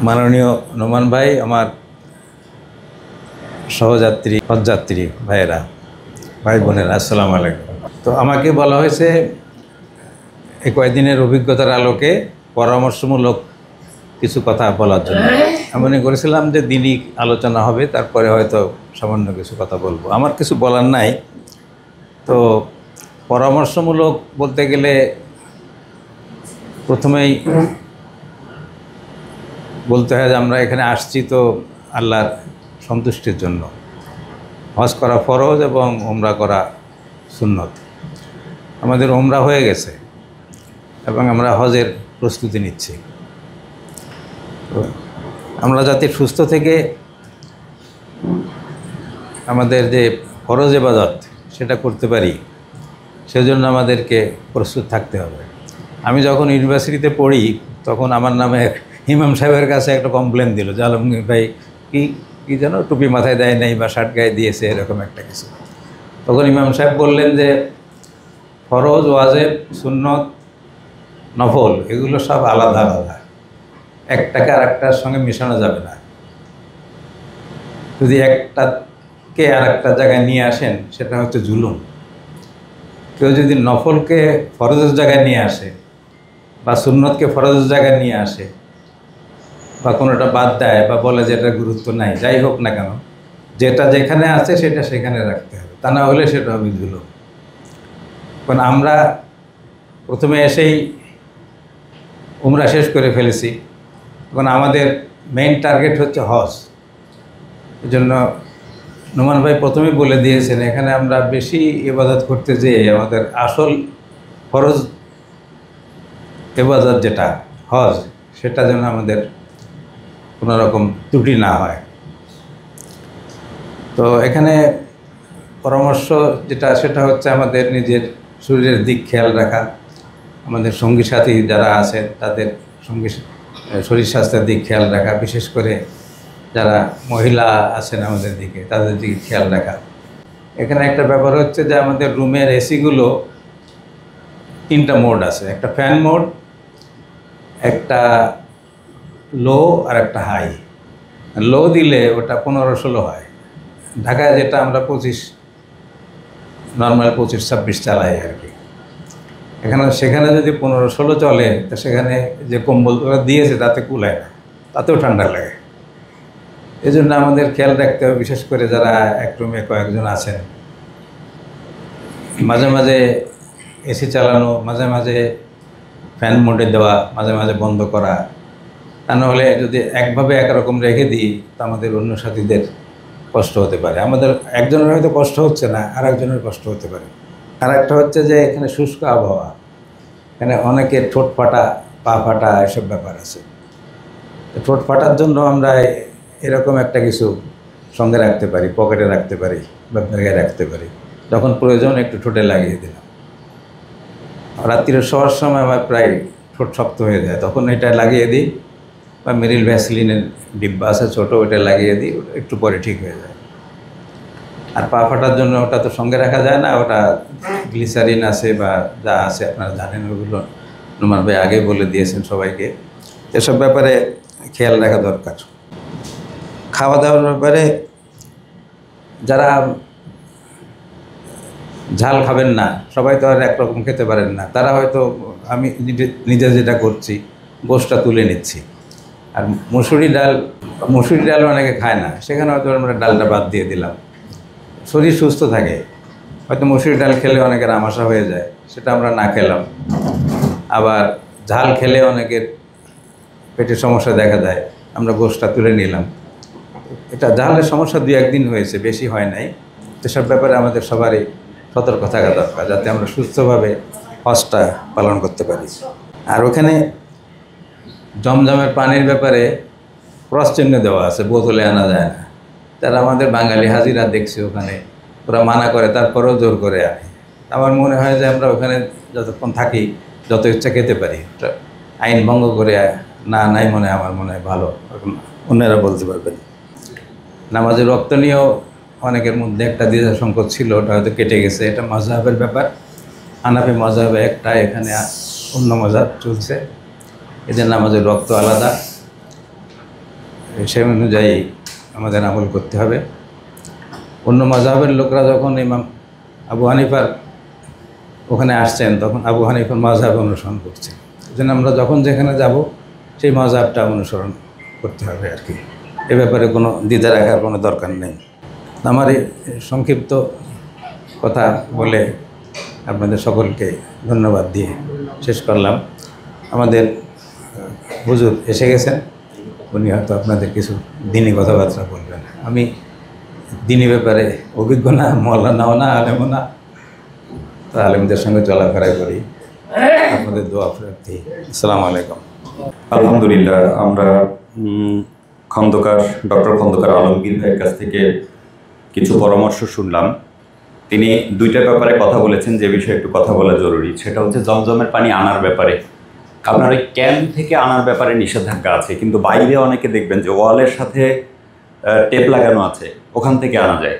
মাননীয় নোমান ভাই, আমার সহযাত্রী পথযাত্রী ভাইয়েরা, ভাই বোনেরা, আসসালামু আলাইকুম। তো আমাকে বলা হয়েছে এই কয়েকদিনের অভিজ্ঞতার আলোকে পরামর্শমূলক কিছু কথা বলার জন্য। আমি মনে করেছিলাম যে দিনই আলোচনা হবে, তারপরে হয়তো সামান্য কিছু কথা বলবো। আমার কিছু বলার নাই। তো পরামর্শমূলক বলতে গেলে প্রথমেই বলতে হয় যে আমরা এখানে আসছি তো আল্লাহর সন্তুষ্টির জন্য। হজ করা ফরজ এবং ওমরা করা সুন্নত। আমাদের ওমরা হয়ে গেছে এবং আমরা হজের প্রস্তুতি নিচ্ছি। তো আমরা যাতে সুস্থ থেকে আমাদের যে ফরজ ইবাদত সেটা করতে পারি, সেজন্য আমাদেরকে প্রস্তুত থাকতে হবে। আমি যখন ইউনিভার্সিটিতে পড়ি তখন আমার নামে ইমাম সাহেবের কাছে একটা কমপ্লেন দিল যে আলমগীর ভাই কি যেন টুপি মাথায় দেয় নাই বা শার্ট গায়ে দিয়েছে, এরকম একটা কিছু। তখন ইমাম সাহেব বললেন যে ফরজ, ওয়াজিব, সুন্নত, নফল এগুলো সব আলাদা আলাদা, একটাকে আর একটার সঙ্গে মেশানো যাবে না। যদি একটাকে আর একটা জায়গায় নিয়ে আসেন সেটা হচ্ছে জুলুম। কেউ যদি নফলকে ফরজের জায়গায় নিয়ে আসে বা সুন্নতকে ফরজের জায়গায় নিয়ে আসে বা কোনোটা বাদ দেয় বা বলে যে এটা গুরুত্ব নাই, যাই হোক না কেন, যেটা যেখানে আছে সেটা সেখানে রাখতে হবে, তা না হলে সেটা হবে জুলুম। কারণ আমরা প্রথমে এসেই উমরা শেষ করে ফেলেছি, এখন আমাদের মেইন টার্গেট হচ্ছে হজ। এই জন্য নোমান ভাই প্রথমেই বলে দিয়েছেন এখানে আমরা বেশি ইবাদত করতে যেয়ে আমাদের আসল ফরজ ইবাদত যেটা হজ, সেটা যেন আমাদের কোনো রকম ত্রুটি না হয়। তো এখানে পরামর্শ যেটা সেটা হচ্ছে আমাদের নিজের শরীরের দিক খেয়াল রাখা, আমাদের সঙ্গী সাথী যারা আছে তাদের শরীর স্বাস্থ্যের দিক খেয়াল রাখা, বিশেষ করে যারা মহিলা আছেন আমাদের দিকে তাদের দিকে খেয়াল রাখা। এখানে একটা ব্যাপার হচ্ছে যে আমাদের রুমের এসিগুলো তিনটা মোড আছে, একটা ফ্যান মোড, একটা লো আর একটা হাই। লো দিলে ওটা 15-16 হয়, ঢাকায় যেটা আমরা 25 নর্মাল 25-26 চালাই আর কি। সেখানে যদি 15-16 চলে তো সেখানে যে কম্বল ওরা দিয়েছে তাতে কুলায় না, তাতেও ঠান্ডা লাগে। এই জন্য আমাদের খেয়াল রাখতে হবে, বিশেষ করে যারা এক রুমে কয়েকজন আছেন, মাঝে মাঝে এসি চালানো, মাঝে মাঝে ফ্যান মোডে দেওয়া, মাঝে মাঝে বন্ধ করা। তা নাহলে যদি একভাবে একরকম রেখে দিই তা আমাদের অন্য সাথীদের কষ্ট হতে পারে। আমাদের একজনের হয়তো কষ্ট হচ্ছে না, আর একজনের কষ্ট হতে পারে। আর একটা হচ্ছে যে এখানে শুষ্ক আবহাওয়া, এখানে অনেকের ঠোঁট ফাটা, পা ফাটা এসব ব্যাপার আছে। ঠোঁট ফাটার জন্য আমরা এরকম একটা কিছু সঙ্গে রাখতে পারি, পকেটে রাখতে পারি বা ব্যাগে রাখতে পারি, যখন প্রয়োজন একটু ঠোঁটে লাগিয়ে দিলাম। রাত্রিরে শোয়ার সময় আমার প্রায় ঠোঁট শক্ত হয়ে যায়, তখন এটা লাগিয়ে দিই, বা মেরিল ভ্যাসলিনের ডিব্বা আছে ছোটো, ওইটা লাগিয়ে দিই, একটু পরে ঠিক হয়ে যায়। আর পা ফাটার জন্য ওটা তো সঙ্গে রাখা যায় না, ওটা গ্লিসারিন আছে বা যা আছে আপনারা জানেন, ওগুলো নোমান ভাই আগে বলে দিয়েছেন সবাইকে। এসব ব্যাপারে খেয়াল রাখা দরকার। খাওয়া দাওয়ার ব্যাপারে যারা ঝাল খাবেন না, সবাই তো আর একরকম খেতে পারেন না, তারা হয়তো আমি নিজে যেটা করছি, গোশটা তুলে নিচ্ছি। আর মুসুরি ডাল অনেকে খায় না, সেখানে হয়তো আমরা ডালটা বাদ দিয়ে দিলাম, শরীর সুস্থ থাকে। হয়তো মুসুরি ডাল খেলে অনেকের আমাশা হয়ে যায়, সেটা আমরা না খেলাম। আবার ঝাল খেলে অনেকের পেটের সমস্যা দেখা দেয়, আমরা গোশটা তুলে নিলাম। এটা ঝালের সমস্যা 2-1 দিন হয়েছে, বেশি হয় নাই। এসব ব্যাপারে আমাদের সবারই সতর্ক থাকা দরকার, যাতে আমরা সুস্থভাবে হজটা পালন করতে পারি। আর ওখানে জমজমের পানির ব্যাপারে ক্রস চিহ্ন দেওয়া আছে, বোতলে আনা যায় না। তারা আমাদের বাঙালি হাজিরা দেখছি ওখানে, ওরা মানা করে, তারপরেও জোর করে আনে। আমার মনে হয় যে আমরা ওখানে যতক্ষণ থাকি যত ইচ্ছা খেতে পারি, আইন ভঙ্গ করে নাই আমার মনে হয় ভালো, অন্যরা বলতে পারবেন। নামাজের রক্ত নিয়েও অনেকের মধ্যে একটা দ্বিধা সংকট ছিল, ওটা হয়তো কেটে গেছে। এটা মাযহাবের ব্যাপার, হানাফি মাযহাবে একটা, এখানে অন্য মাযহাব চলছে, এদের নামাজের রক্ত আলাদা। সেই অনুযায়ী আমাদের আমল করতে হবে। অন্য মাযহাবের লোকরা যখন ইমাম আবু হানিফার ওখানে আসছেন তখন আবু হানিফার মাযহাব অনুসরণ করছেন। এই জন্য আমরা যখন যেখানে যাব সেই মাযহাবটা অনুসরণ করতে হবে আর কি। এ ব্যাপারে কোনো দ্বিধা রাখার কোনো দরকার নেই। আমার এই সংক্ষিপ্ত কথা বলে আপনাদের সকলকে ধন্যবাদ দিয়ে শেষ করলাম। আমাদের হুজুর এসে গেছেন, উনি হয়তো আপনাদের কিছু দিনী কথাবার্তা বলবেন। আমি দিনী ব্যাপারে অভিজ্ঞ না, মওলানাও না, আলেমও না, তো আলেমদের সঙ্গে চলাফেরা করি। আপনাদের দোয়া প্রার্থী। আসসালামু আলাইকুম। আলহামদুলিল্লাহ, আমরা ডক্টর খন্দকার আলমগীর ভাইয়ের কাছ থেকে কিছু পরামর্শ শুনলাম। তিনি দুইটা ব্যাপারে কথা বলেছেন যে বিষয়ে একটু কথা বলা জরুরি, সেটা হচ্ছে জমজমের পানি আনার ব্যাপারে। আপনার ওই ক্যান থেকে আনার ব্যাপারে নিষেধাজ্ঞা আছে, কিন্তু বাইরে অনেকে দেখবেন যে ওয়ালের সাথে টেপ লাগানো আছে, ওখান থেকে আনা যায়।